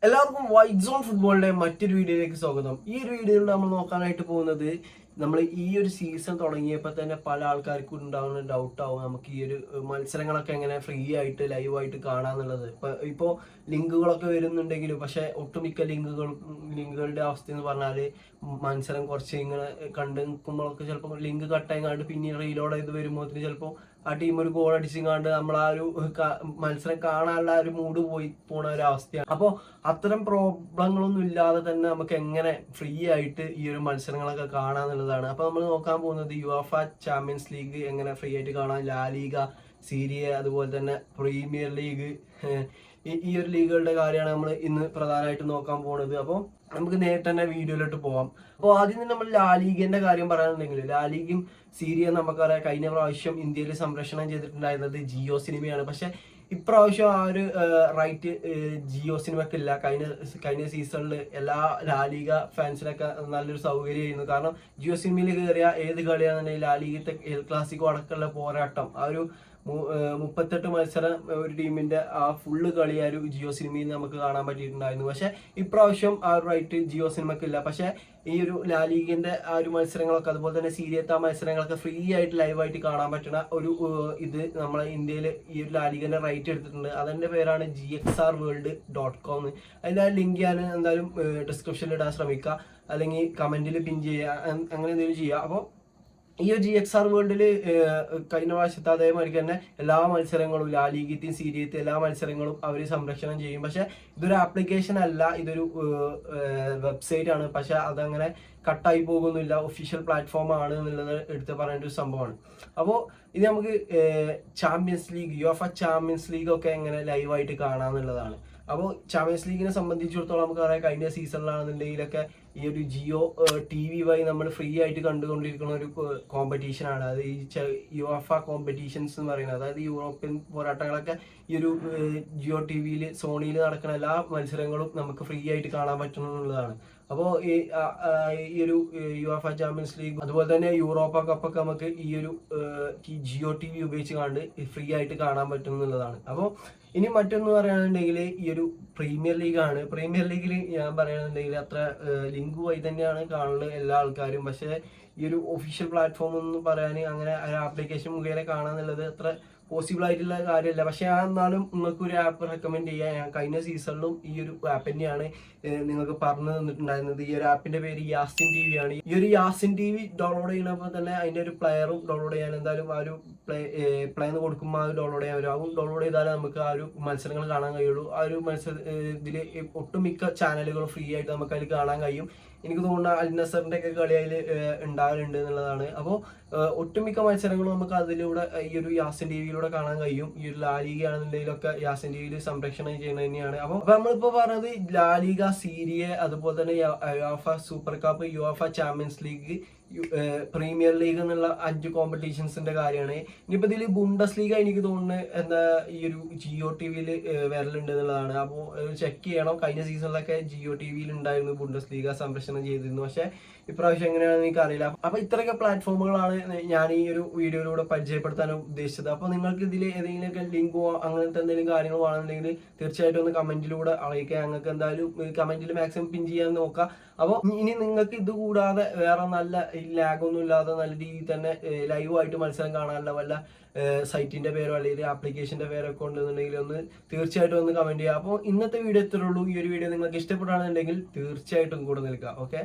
എല്ലാവർക്കും white zone ഫുട്ബോളിന്റെ മറ്റൊരു വീഡിയോയിലേക്ക് സ്വാഗതം. ഈ ഒരു വീഡിയോയിൽ നമ്മൾ നോക്കാനായിട്ട് പോകുന്നത് നമ്മൾ ഈ ഒരു സീസൺ തുടങ്ങിയപ്പോൾ തന്നെ പല ആൾക്കാർക്കും ഉണ്ടാകുന്ന ഡൗട്ടാവും നമുക്ക് ഈ ഒരു മത്സരങ്ങളൊക്കെ എങ്ങനെ ഫ്രീ ആയിട്ട് ലൈവായിട്ട് കാണാന്നുള്ളത്. ഇപ്പോൾ ലിങ്കുകളൊക്കെ വരുന്നുണ്ടെങ്കിലും പക്ഷെ ഒട്ടുമിക്ക ലിങ്കുകളുടെ അവസ്ഥ എന്ന് പറഞ്ഞാൽ മത്സരം കുറച്ച് ഇങ്ങനെ കണ്ടു നിൽക്കുമ്പോഴൊക്കെ ചിലപ്പോൾ ലിങ്ക് കട്ടായിങ്ങാണ്ട് പിന്നീട് റീലോഡ് ചെയ്ത് വരുമ്പോൾ ചിലപ്പോൾ ആ ടീം ഒരു ഗോൾ അടിച്ചിങ്ങാണ്ട് നമ്മൾ ആ ഒരു മത്സരം കാണാനുള്ള ഒരു മൂഡ് പോണ ഒരു അവസ്ഥയാണ്. അപ്പോൾ അത്തരം പ്രോബ്ലങ്ങളൊന്നും ഇല്ലാതെ തന്നെ നമുക്ക് എങ്ങനെ ഫ്രീ ആയിട്ട് ഈ ഒരു മത്സരങ്ങളൊക്കെ കാണാന്നുള്ളതാണ്. അപ്പോൾ നമ്മൾ നോക്കാൻ പോകുന്നത് യുവേഫ ചാമ്പ്യൻസ് ലീഗ് എങ്ങനെ ഫ്രീ ആയിട്ട് കാണാം, ലാ ലീഗ, സീരിയ, അതുപോലെ തന്നെ പ്രീമിയർ ലീഗ്, ഈ ഒരു ലീഗുകളുടെ കാര്യമാണ് നമ്മൾ ഇന്ന് പ്രധാനമായിട്ട് നോക്കാൻ പോകുന്നത്. അപ്പോൾ നമുക്ക് നേരിട്ട് തന്നെ വീഡിയോയിലോട്ട് പോവാം. അപ്പോൾ ആദ്യം തന്നെ നമ്മൾ ലാ ലീഗിന്റെ കാര്യം പറയാനുണ്ടെങ്കിൽ ലാ ലീഗും സീരിയ നമുക്കറിയാം കഴിഞ്ഞ പ്രാവശ്യം ഇന്ത്യയിൽ സംപ്രേഷണം ചെയ്തിട്ടുണ്ടായിരുന്നത് ജിയോ സിനിമയാണ്. പക്ഷെ ഇപ്രാവശ്യം ആ ഒരു റൈറ്റ് ജിയോ സിനിമക്കില്ല. കഴിഞ്ഞ സീസണിൽ എല്ലാ ലാ ലീഗ ഫാൻസിനൊക്കെ നല്ലൊരു സൗകര്യമായിരുന്നു. കാരണം ജിയോ സിനിമയിൽ കയറിയ ഏത് കളിയാണെന്നുണ്ടെങ്കിൽ ലാ ലീഗത്തെ എൽ ക്ലാസിക്കോ അടക്കമുള്ള പോരാട്ടം, ആ ഒരു 38 മത്സരം ഒരു ടീമിന്റെ ആ ഫുള്ള് കളി ആ ഒരു ജിയോ സിനിമയിൽ നമുക്ക് കാണാൻ പറ്റിയിട്ടുണ്ടായിരുന്നു. പക്ഷെ ഇപ്രാവശ്യം ആ ഒരു റൈറ്റ് ജിയോ സിനിമക്കില്ല. പക്ഷെ ഈ ഒരു ലാ ലീഗിന്റെ ആ ഒരു മത്സരങ്ങളൊക്കെ അതുപോലെ തന്നെ സീരിയത്തെ ആ മത്സരങ്ങളൊക്കെ ഫ്രീ ആയിട്ട് ലൈവായിട്ട് കാണാൻ പറ്റുന്ന ഒരു ഇത് നമ്മളെ ഇന്ത്യയിൽ ഈ ഒരു ലാ ലീഗിന്റെ റൈറ്റ് എടുത്തിട്ടുണ്ട്. അതിന്റെ പേരാണ് GXRworld.com. അതിന്റെ ആ ലിങ്ക് ഞാൻ എന്തായാലും ഡിസ്ക്രിപ്ഷനിൽ ഇടാൻ ശ്രമിക്കുക, അല്ലെങ്കിൽ കമന്റിൽ പിൻ ചെയ്യുക, അങ്ങനെ എന്തെങ്കിലും ചെയ്യുക. അപ്പോൾ ഈ ഒരു GXR വേൾഡിൽ കഴിഞ്ഞ പ്രാവശ്യത്തെ അതേമാതിരി തന്നെ എല്ലാ മത്സരങ്ങളും ലാ ലീഗത്തെയും സീരിയത്തെയും എല്ലാ മത്സരങ്ങളും അവർ സംരക്ഷണം ചെയ്യും. പക്ഷെ ഇതൊരു ആപ്ലിക്കേഷൻ അല്ല, ഇതൊരു വെബ്സൈറ്റ് ആണ്. പക്ഷെ അതങ്ങനെ കട്ടായി പോകുന്നില്ല, ഒഫീഷ്യൽ പ്ലാറ്റ്ഫോം ആണ് എന്നുള്ളത് എടുത്ത് പറയേണ്ട ഒരു സംഭവമാണ്. അപ്പോൾ ഇത് നമുക്ക് champions league, UEFA champions league ഒക്കെ എങ്ങനെ ലൈവായിട്ട് കാണാന്നുള്ളതാണ്. അപ്പോൾ ചാമ്പ്യൻസ് ലീഗിനെ സംബന്ധിച്ചിടത്തോളം നമുക്കറിയാം കഴിഞ്ഞ സീസണിലാണെന്നുണ്ടെങ്കിലൊക്കെ ഈ ഒരു ജിയോ TV വഴി നമ്മൾ ഫ്രീ ആയിട്ട് കണ്ടുകൊണ്ടിരിക്കുന്ന ഒരു കോമ്പറ്റീഷനാണ്. അത് ഈ യുവേഫ കോമ്പറ്റീഷൻസ് എന്ന് പറയുന്നത്, അതായത് യൂറോപ്യൻ പോരാട്ടങ്ങളൊക്കെ ഈ ഒരു ജിയോ TVയിൽ സോണിയിൽ നടക്കുന്ന എല്ലാ മത്സരങ്ങളും നമുക്ക് ഫ്രീ ആയിട്ട് കാണാൻ പറ്റുന്നതാണ്. അപ്പോൾ ഈ ഒരു യുവേഫ ചാമ്പ്യൻസ് ലീഗ് അതുപോലെ തന്നെ യൂറോപ്പ കപ്പൊക്കെ നമുക്ക് ഈ ഒരു ജിയോ TV ഉപയോഗിച്ച് കണ്ട് ഫ്രീ ആയിട്ട് കാണാൻ പറ്റുന്നതാണ്. അപ്പോൾ ഇനി മറ്റൊന്ന് പറയുകയാണെന്നുണ്ടെങ്കിൽ ഈ ഒരു പ്രീമിയർ ലീഗാണ്. പ്രീമിയർ ലീഗിൽ ഞാൻ പറയുകയാണെന്നുണ്ടെങ്കിൽ അത്ര ലിങ്ക് വഴി തന്നെയാണ് കാണുന്നത് എല്ലാ ആൾക്കാരും. പക്ഷേ ഈ ഒരു ഒഫീഷ്യൽ പ്ലാറ്റ്ഫോം എന്ന് പറയാൻ അങ്ങനെ ഒരു ആപ്ലിക്കേഷൻ മുഖേന കാണാന്നുള്ളത് അത്ര പോസിബിൾ ആയിട്ടുള്ള കാര്യമല്ല. പക്ഷെ ഞാൻ എന്നാലും നിങ്ങൾക്ക് ഒരു ആപ്പ് റെക്കമെൻഡ് ചെയ്യാം. ഞാൻ കഴിഞ്ഞ സീസണിലും ഈ ഒരു ആപ്പ് തന്നെയാണ് നിങ്ങൾക്ക് പറഞ്ഞു തന്നിട്ടുണ്ടായിരുന്നത്. ഈ ഒരു ആപ്പിന്റെ പേര് യാസിൻ TV ആണ്. ഈ ഒരു യാസിൻ TV ഡൗൺലോഡ് ചെയ്യുന്നപ്പോൾ തന്നെ അതിന്റെ ഒരു പ്ലെയറും ഡൗൺലോഡ് ചെയ്യാൻ എന്തായാലും ആ ഒരു പ്ലേന്ന് കൊടുക്കുമ്പോൾ അത് ഡൗൺലോഡ് ചെയ്യാൻ വരും. അതും ഡൗൺലോഡ് ചെയ്താലേ നമുക്ക് ആ ഒരു മത്സരങ്ങൾ കാണാൻ കഴിയുള്ളൂ. ആ ഒരു ഇതിൽ ഒട്ടുമിക്ക ചാനലുകളും ഫ്രീ ആയിട്ട് നമുക്ക് അതിൽ കാണാൻ കഴിയും. എനിക്ക് തോന്നുന്ന അൽ നസറിന്റെ ഒക്കെ കളി അതിൽ ഉണ്ടാകലുണ്ട് എന്നുള്ളതാണ്. അപ്പോൾ ഒട്ടുമിക്ക മത്സരങ്ങളും നമുക്ക് അതിലൂടെ ഈ ഒരു യാസിൻ TVയിലൂടെ കാണാൻ കഴിയും. ഈ ഒരു ലാ ലീഗ ആണെന്നുണ്ടെങ്കിലൊക്കെ യാസിൻ TVയിൽ സംരക്ഷണം ചെയ്യുന്നത് തന്നെയാണ്. അപ്പോൾ നമ്മളിപ്പോൾ പറഞ്ഞത് ലാ ലീഗ, സീരിയ, അതുപോലെ തന്നെ UEFA super cup, UEFA champions league, premier league എന്നുള്ള 5 കോമ്പറ്റീഷൻസിന്റെ കാര്യമാണ്. ഇനിയിപ്പോൾ ഇതിൽ ബുണ്ടസ് ലീഗ എനിക്ക് തോന്നുന്നത് എന്താ ഈ ഒരു ജിയോ TVയിൽ വരലുണ്ട് എന്നുള്ളതാണ്. അപ്പോൾ ചെക്ക് ചെയ്യണം. കഴിഞ്ഞ സീസണിലൊക്കെ ജിയോ TVയിൽ ഉണ്ടായിരുന്നു ബുണ്ടസ് ലീഗ സംരക്ഷണം ചെയ്തിരുന്നു. പക്ഷെ ഇപ്രാവശ്യം എങ്ങനെയാണെന്ന് എനിക്ക് അറിയില്ല. അപ്പോൾ ഇത്രയൊക്കെ പ്ലാറ്റ്ഫോമുകളാണ് ഞാൻ ഈ ഒരു വീഡിയോയിലൂടെ പരിചയപ്പെടുത്താൻ ഉദ്ദേശിച്ചത്. അപ്പോൾ നിങ്ങൾക്ക് ഇതിൽ ഏതെങ്കിലുമൊക്കെ ലിങ്കോ അങ്ങനത്തെ എന്തെങ്കിലും കാര്യങ്ങളോ ആണെന്നുണ്ടെങ്കിൽ തീർച്ചയായിട്ടും ഒന്ന് കമന്റിലൂടെ അറിയിക്കുക. ഞങ്ങൾക്ക് എന്തായാലും കമന്റിൽ മാക്സിമം പിൻ ചെയ്യാൻ നോക്കാം. അപ്പോൾ ഇനി നിങ്ങൾക്ക് ഇത് കൂടാതെ വേറെ നല്ല ലാഗൊന്നും ഇല്ലാതെ നല്ല രീതിയിൽ തന്നെ ലൈവായിട്ട് മത്സരം കാണാനുള്ള വല്ല സൈറ്റിന്റെ പേരോ അല്ലെങ്കിൽ ആപ്ലിക്കേഷന്റെ പേരോ ഒക്കെ ഉണ്ടെന്നുണ്ടെങ്കിൽ ഒന്ന് തീർച്ചയായിട്ടും ഒന്ന് കമന്റ് ചെയ്യുക. അപ്പോൾ ഇന്നത്തെ വീഡിയോ ഇത്രേ ഉള്ളൂ. ഈ ഒരു വീഡിയോ നിങ്ങൾക്ക് ഇഷ്ടപ്പെടുകയാണെന്നുണ്ടെങ്കിൽ തീർച്ചയായിട്ടും കൂടെ നിൽക്കുക. ഓക്കെ.